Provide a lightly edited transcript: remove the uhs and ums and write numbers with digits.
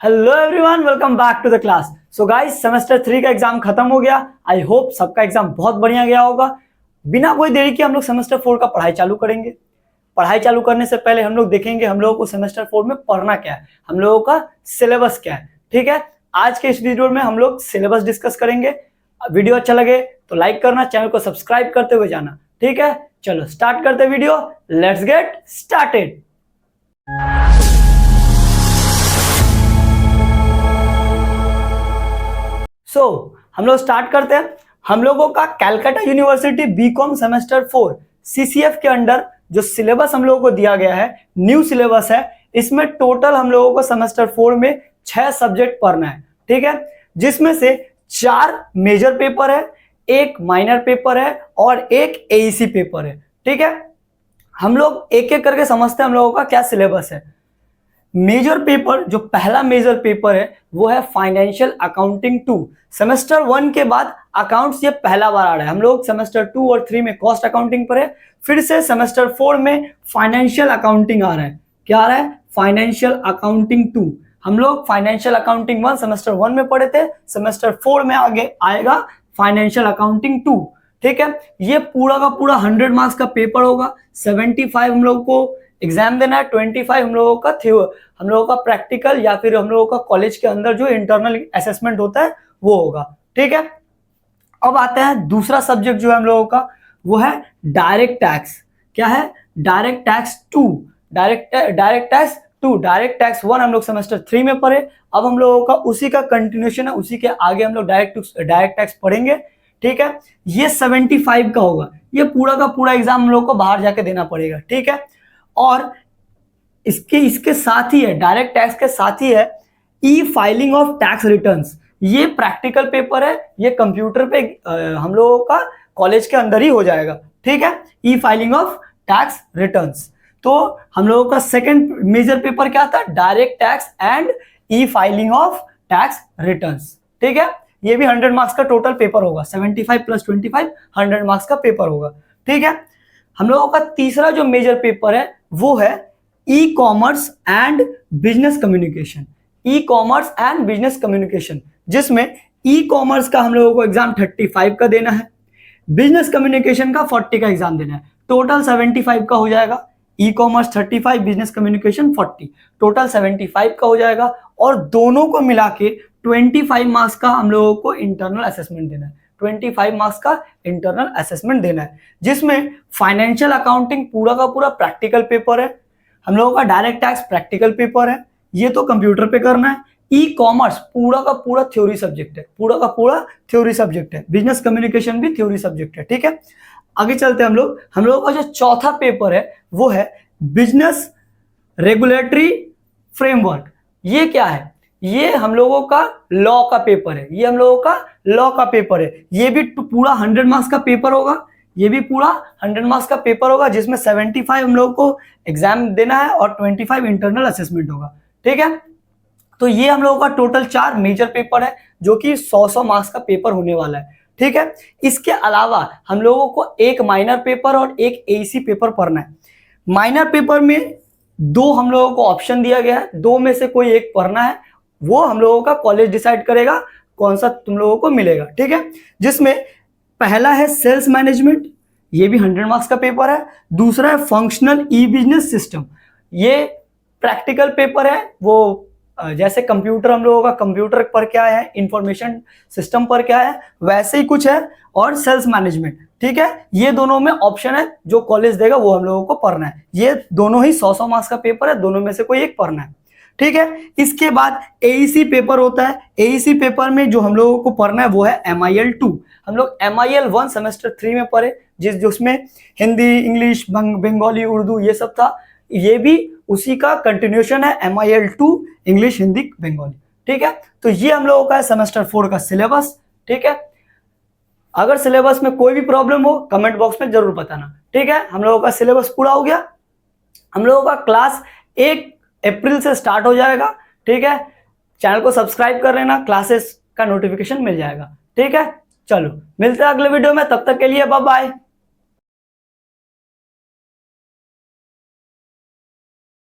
Hello everyone, welcome back to the class. So guys, semester 3 का exam खत्म हो गया। आई होप सबका एग्जाम बहुत बढ़िया गया होगा। बिना कोई देरी के हम लोग सेमेस्टर 4 का पढ़ाई चालू करेंगे। पढ़ाई चालू करने से पहले हम लोग देखेंगे हम लोगों को सेमेस्टर 4 में पढ़ना क्या है, हम लोगों का सिलेबस क्या है। ठीक है, आज के इस वीडियो में हम लोग सिलेबस डिस्कस करेंगे। वीडियो अच्छा लगे तो लाइक करना, चैनल को सब्सक्राइब करते हुए जाना। ठीक है, चलो स्टार्ट करते वीडियो। Let's get started. हम लोग स्टार्ट करते हैं। हम लोगों का Calcutta university BCom semester 4 CCF के अंडर जो सिलेबस हम लोगों को दिया गया है, न्यू सिलेबस है। इसमें टोटल हम लोगों को सेमेस्टर 4 में 6 सब्जेक्ट पढ़ना है। ठीक है, जिसमें से 4 मेजर पेपर है, एक माइनर पेपर है और एक एईसी पेपर है। ठीक है, हम लोग एक एक करके समझते हैं हम लोगों का क्या सिलेबस है। मेजर पेपर, जो पहला मेजर पेपर है वो है फाइनेंशियल अकाउंटिंग 2। सेमेस्टर 1 के बाद अकाउंट्स ये पहला बार आ रहा है। हम लोग सेमेस्टर 2 और 3 में कॉस्ट अकाउंटिंग पर है, फिर से सेमेस्टर 4 में फाइनेंशियल अकाउंटिंग आ रहा है। क्या आ रहा है? Financial accounting 2। हम लोग फाइनेंशियल अकाउंटिंग 1 सेमेस्टर 1 में पढ़े थे, सेमेस्टर 4 में आगे आएगा फाइनेंशियल अकाउंटिंग 2। ठीक है, ये पूरा का पूरा 100 मार्क्स का पेपर होगा। 75 हम लोग को एग्जाम देना है, 25 हम लोगों का प्रैक्टिकल या फिर हम लोगों का कॉलेज के अंदर जो इंटरनल असेसमेंट होता है वो होगा। ठीक है, अब आते हैं दूसरा सब्जेक्ट जो है हम लोगों का, वो है डायरेक्ट टैक्स। क्या है? Direct tax 2। Direct tax 2। Direct tax 1 हम लोग सेमेस्टर 3 में पढ़े। अब हम लोगों का उसी का कंटिन्यूएशन है, उसी के आगे हम लोग डायरेक्ट टैक्स पढ़ेंगे। ठीक है, ये 75 का होगा। ये पूरा का पूरा एग्जाम हम लोग को बाहर जाके देना पड़ेगा। ठीक है, और इसके साथ ही है, डायरेक्ट टैक्स के साथ ही है ई फाइलिंग ऑफ टैक्स रिटर्न्स। ये प्रैक्टिकल पेपर है, ये कंप्यूटर पे हम लोगों का कॉलेज के अंदर ही हो जाएगा। ठीक है, ई फाइलिंग ऑफ टैक्स रिटर्न्स। तो हम लोगों का सेकंड मेजर पेपर क्या था? Direct tax and E filing of tax returns. ठीक है, ये भी 100 मार्क्स का टोटल पेपर होगा। 75 + 25 100 मार्क्स का पेपर होगा। ठीक है, हम लोगों का तीसरा जो मेजर पेपर है वो है e commerce and business communication. E commerce and business communication, जिसमें ई कॉमर्स का हम लोगों को एग्जाम 35 का देना है, बिजनेस कम्युनिकेशन का 40 का एग्जाम देना है। टोटल 75 का हो जाएगा। E commerce 35, business communication 40, total 75 का हो जाएगा। और दोनों को मिला के 25 मार्क्स का हम लोगों को इंटरनल असेसमेंट देना है। 25 मार्क्स का इंटरनल असेसमेंट देना है, जिसमें फाइनेंशियल अकाउंटिंग पूरा का पूरा प्रैक्टिकल पेपर है। हम लोगों का डायरेक्ट टैक्स प्रैक्टिकल पेपर है, ये तो कंप्यूटर पे करना है। ई कॉमर्स पूरा का पूरा थ्योरी सब्जेक्ट है, पूरा का पूरा थ्योरी सब्जेक्ट है। बिजनेस कम्युनिकेशन भी थ्योरी सब्जेक्ट है। ठीक है, आगे चलते हैं हम लोगों का जो चौथा पेपर है वो है बिजनेस रेगुलेटरी फ्रेमवर्क। ये क्या है? ये हम लोगों का लॉ का पेपर है। ये हम लोगों का लॉ का पेपर है। ये भी पूरा 100 मार्क्स का पेपर होगा। ये भी पूरा 100 मार्क्स का पेपर होगा, जिसमें 75 हम लोगों को एग्जाम देना है और 25 इंटरनल असेसमेंट होगा। ठीक है, तो ये हम लोगों का टोटल 4 मेजर पेपर है, जो कि 100 मार्क्स का पेपर होने वाला है। ठीक है, इसके अलावा हम लोगों को एक माइनर पेपर और एक एईसी पेपर पढ़ना है। माइनर पेपर में 2 हम लोगों को ऑप्शन दिया गया है, 2 में से कोई एक पढ़ना है। वो हम लोगों का कॉलेज डिसाइड करेगा कौन सा तुम लोगों को मिलेगा। ठीक है, जिसमें पहला है सेल्स मैनेजमेंट, ये भी 100 मार्क्स का पेपर है। दूसरा है फंक्शनल ई बिजनेस सिस्टम, ये प्रैक्टिकल पेपर है। वो जैसे कंप्यूटर हम लोगों का कंप्यूटर पर क्या है, इंफॉर्मेशन सिस्टम पर क्या है, वैसे ही कुछ है। और सेल्स मैनेजमेंट। ठीक है, ये दोनों में ऑप्शन है, जो कॉलेज देगा वो हम लोगों को पढ़ना है। ये दोनों ही 100 मार्क्स का पेपर है, दोनों में से कोई एक पढ़ना है। ठीक है, इसके बाद एईसी पेपर होता है। एईसी पेपर में जो हम लोगों को पढ़ना है वो है MIL 2। हम लोग MIL 1 सेमेस्टर 3 में पढ़े, जिसमें हिंदी, इंग्लिश, बंगाली, उर्दू ये सब था। ये भी उसी का कंटिन्यूएशन है, MIL 2 इंग्लिश, हिंदी, बंगाली। ठीक है, तो ये हम लोगों का है सेमेस्टर 4 का सिलेबस। ठीक है, अगर सिलेबस में कोई भी प्रॉब्लम हो कमेंट बॉक्स में जरूर बताना। ठीक है, हम लोगों का सिलेबस पूरा हो गया। हम लोगों का क्लास 1 अप्रैल से स्टार्ट हो जाएगा। ठीक है, चैनल को सब्सक्राइब कर लेना, क्लासेस का नोटिफिकेशन मिल जाएगा। ठीक है, चलो मिलते हैं अगले वीडियो में, तब तक के लिए बाय बाय।